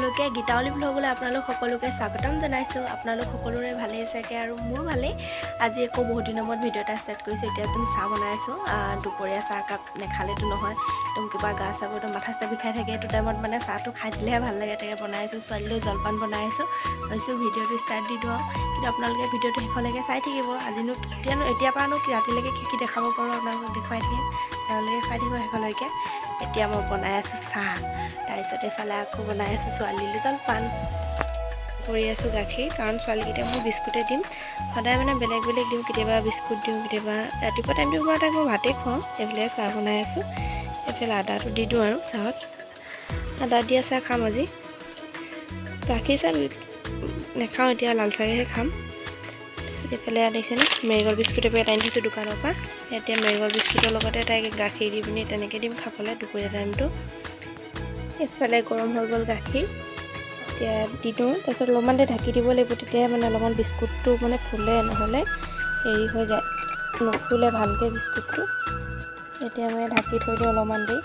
সকলোকে গীতাৱলী ব্লগলৈ আপোনালোক সকলোকে স্বাগতম জনাইছোঁ। আপোনালোক সকলোৰে ভালেই চাগে আৰু মোৰ ভালেই। আজি আকৌ বহুত দিনৰ মূৰত ভিডিঅ' এটা ষ্টাৰ্ট কৰিছোঁ। এতিয়া একদম চাহ বনাই আছোঁ। দুপৰীয়া চাহ একাপ নেখালেতো নহয়, একদম কিবা গা চাহ একদম মাথা চাথা বিষাই থাকে। এইটো টাইমত মানে চাহটো খাই দিলেহে ভাল লাগে, তাকে বনাই আছোঁ। ছোৱালীলৈ জলপান বনাই আছোঁ। ভাবিছোঁ ভিডিঅ'টো ষ্টাৰ্ট দি দিওঁ, কিন্তু আপোনালোকে ভিডিঅ'টো শেষলৈকে চাই থাকিব। আজিনো এতিয়াৰ পৰানো ৰাতিলৈকে কি দেখাব পাৰোঁ আপোনালোকক দেখুৱাই থাকিম। তেওঁলোকে চাই থাকিব শেষলৈকে। এতিয়া মই বনাই আছোঁ চাহ, তাৰপিছত এইফালে আকৌ বনাই আছোঁ ছোৱালীলৈ জলপান। কৰি আছোঁ গাখীৰ, কাৰণ ছোৱালীকেইটা মই বিস্কুটে দিম। সদায় মানে বেলেগ বেলেগ দিওঁ, কেতিয়াবা বিস্কুট দিওঁ, কেতিয়াবা ৰাতিপুৱা টাইমটো মই তাক মই ভাতেই খুৱাওঁ। এইফালে চাহ বনাই আছোঁ। এইফালে আদাটো দি দিওঁ আৰু চাহত আদা দিয়া চাহ খাম আজি। গাখীৰ চাহ নেখাওঁ, এতিয়া লাল চাহেহে খাম। এইফালে দেখিছেনে মেৰিগল বিস্কুট এপেকেট আনি থৈছোঁ দোকানৰ পৰা। এতিয়া মেৰিগল বিস্কুটৰ লগতে তাইক গাখীৰ দি পিনি তেনেকৈ দিম খাবলৈ দুপৰীয়া টাইমটো। এইফালে গৰম হৈ গ'ল গাখীৰ, এতিয়া দি দিওঁ। তাৰপিছত অলপমান দেৰি ঢাকি দিব লাগিব, তেতিয়াহে মানে অলপমান বিস্কুটটো মানে ফুলে, নহ'লে হেৰি হৈ যায়, নুফুলে ভালকৈ বিস্কুটটো। এতিয়া মই ঢাকি থৈ দিওঁ অলপমান দেৰি।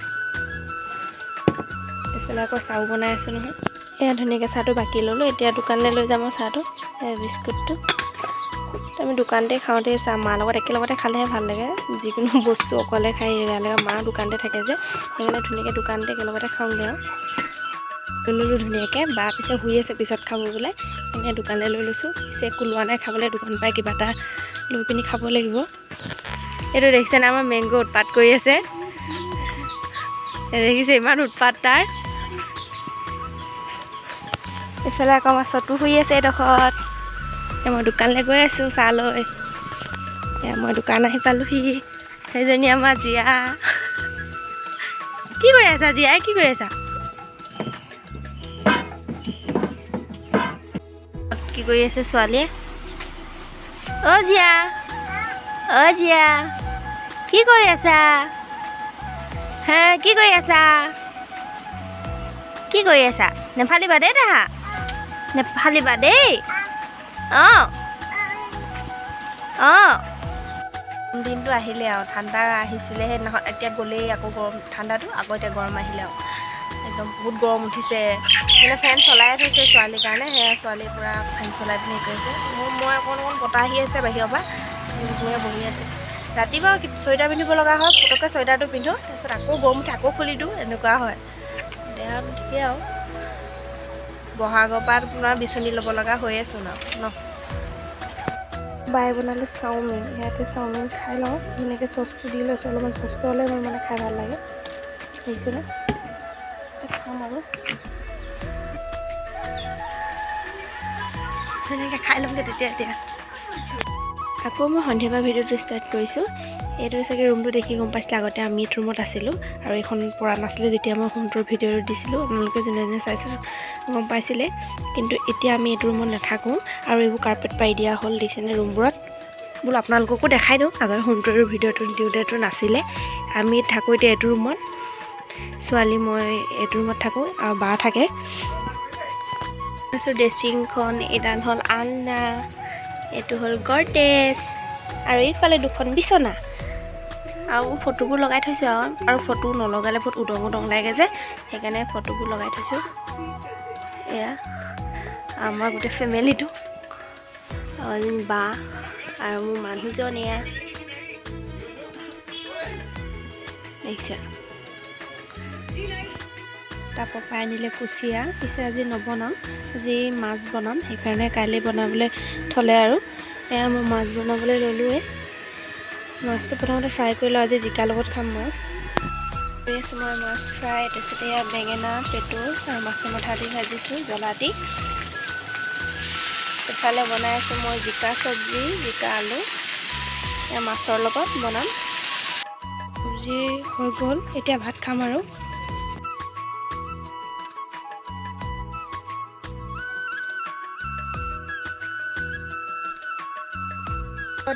এইফালে আকৌ চাহো বনাই আছোঁ নহয়। এয়া ধুনীয়াকৈ চাহটো বাকি ল'লোঁ। এতিয়া দোকানলৈ লৈ যাম আৰু চাহটো, বিস্কুটটো আমি দোকানতে খাওঁতে চাহ মাৰ লগত একেলগতে খালেহে ভাল লাগে। যিকোনো বস্তু অকলে খাই বেয়া লাগে। মা দোকানতে থাকে যে, সেইকাৰণে ধুনীয়াকৈ দোকানতে একেলগতে খাওঁগৈ আৰু ল'লোঁ ধুনীয়াকৈ। বা পিছে শুই আছে, পিছত খাব বোলে, সেইকাৰণে দোকানলৈ লৈ লৈছোঁ। পিছে একো লোৱা নাই খাবলৈ, দোকানৰ পৰাই কিবা এটা লৈ পিনি খাব লাগিব। এইটো দেখিছেনে আমাৰ মেংগ' উৎপাত কৰি আছে। দেখিছে ইমান উৎপাত তাৰ। এইফালে আকৌ আমাৰ চটু শুই আছে এডোখৰত। মই দোকানলৈ গৈ আছোঁ চাহ লৈ। মই দোকান আহি পালোঁহি। সেইজনী আমাৰ জীয়া। কি কৰি আছা জীয়াই, কি কৰি আছা? কি কৰি আছে ছোৱালীয়ে? অ' জীয়া, অ' জীয়া, কি কৰি আছা? হে কি কৰি আছা? কি কৰি আছা? নেফালিবা দেই তাহা, নেফালিবা দেই। অঁ অঁ দিনটো আহিলে আৰু ঠাণ্ডা আহিছিলে সেইদিনাখন, এতিয়া গ'লেই আকৌ গৰম। ঠাণ্ডাটো আকৌ এতিয়া গৰম আহিলে আৰু একদম বহুত গৰম উঠিছে। মানে ফেন চলাই থৈছে ছোৱালীৰ কাৰণে, সেয়া ছোৱালীৰ পৰা ফেন চলাই পিনি কৰিছে। মই অকণ বতাহ আহি আছে বাহিৰৰ পৰা, ধুনীয়া বহি আছে। ৰাতিপুৱা চুৱেটাৰ পিন্ধিব লগা হয়, পটককৈ চুৱেটাৰটো পিন্ধোঁ, তাৰপিছত আকৌ গৰম উঠে আকৌ খুলি দিওঁ, এনেকুৱা হয়। দেহাটো ঠিকেই আৰু বহাগৰ পৰা আপোনাৰ বিচনী ল'ব লগা হৈ আছোঁ ন। বাই বনালে চাওমিন, ইয়াতে চাওমিন খাই লওঁ ধুনীয়াকৈ। চচটো দি লৈছোঁ, অলপমান চচটো হ'লে মোৰ মানে খাই ভাল লাগে। দেখিছেনে, খাম আৰু ধুনীয়াকৈ খাই ল'মগৈ তেতিয়া। আকৌ মই সন্ধিয়াৰ পৰা ভিডিঅ'টো ষ্টাৰ্ট কৰিছোঁ। এইটো চাগে ৰুমটো দেখি গম পাইছিলে, আগতে আমি এইটো ৰুমত আছিলোঁ আৰু এইখন পৰা নাছিলে। যেতিয়া মই ৰুমটোৰ ভিডিঅ'টো দিছিলোঁ, আপোনালোকে যোনে যোনে চাইছিলোঁ গম পাইছিলে। কিন্তু এতিয়া আমি এইটো ৰুমত নাথাকোঁ আৰু এইবোৰ কাৰ্পেট পাৰি দিয়া হ'ল, দেখিছেনে ৰুমবোৰত। বোলো আপোনালোককো দেখাই দিওঁ, আগতে ৰুমটোৰ ভিডিঅ'টো দিওঁতেতো নাছিলে। আমি থাকোঁ এতিয়া এইটো ৰুমত, ছোৱালী মই এইটো ৰুমত থাকোঁ আৰু বা থাকে। তাৰপিছত ড্ৰেছিংখন, এইডাল হ'ল আলনা, এইটো হ'ল গডৰেজ, আৰু এইফালে দুখন বিচনা আৰু ফটোবোৰ লগাই থৈছোঁ। আৰু ফটো নলগালে বহুত উদং লাগে যে, সেইকাৰণে ফটোবোৰ লগাই থৈছোঁ। এয়া আমাৰ গোটেই ফেমিলিটো, বা আৰু মোৰ মানুহজন এয়া দেখিছা। তাৰপৰা পাই আনিলে কুচিয়া, পিছে আজি নবনাওঁ, আজি মাছ বনাম, সেইকাৰণে কাইলৈ বনাবলৈ থ'লে আৰু। এয়া মই মাছ বনাবলৈ ল'লোৱে। মাছটো প্ৰথমতে ফ্ৰাই কৰি লওঁ, আজি জিকাৰ লগত খাম মাছ। কৰি আছোঁ মই মাছ ফ্ৰাই। তাৰপিছতে এয়া বেঙেনা, পেটু আৰু মাছৰ মাথা দি ভাজিছোঁ জ্বলা দি। ইফালে বনাই আছোঁ মই জিকা চব্জি, জিকা আলু, এয়া মাছৰ লগত বনাম। চব্জি হৈ গ'ল, এতিয়া ভাত খাম আৰু।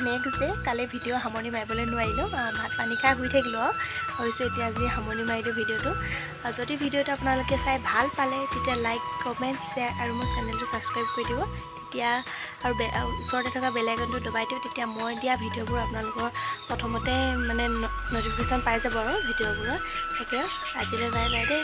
নেক্সট ডে কালি ভিডিঅ' সামৰণি মাৰিবলৈ নোৱাৰিলোঁ, ভাত পানী খাই শুই থাকিলোঁ আৰু ভাবিছোঁ এতিয়া আজি সামৰণি মাৰি দিওঁ ভিডিঅ'টো। যদি ভিডিঅ'টো আপোনালোকে চাই ভাল পালে, তেতিয়া লাইক, কমেণ্ট, শ্বেয়াৰ আৰু মোৰ চেনেলটো ছাবস্ক্ৰাইব কৰি দিব। তেতিয়া আৰু ওচৰতে থকা বেল আইকনটো দবাই দিওঁ, তেতিয়া মই দিয়া ভিডিঅ'বোৰ আপোনালোকৰ প্ৰথমতে মানে ন'টিফিকেশ্যন পাই যাব আৰু ভিডিঅ'বোৰৰ। তাকে আজিলৈ বাই বাই দেই।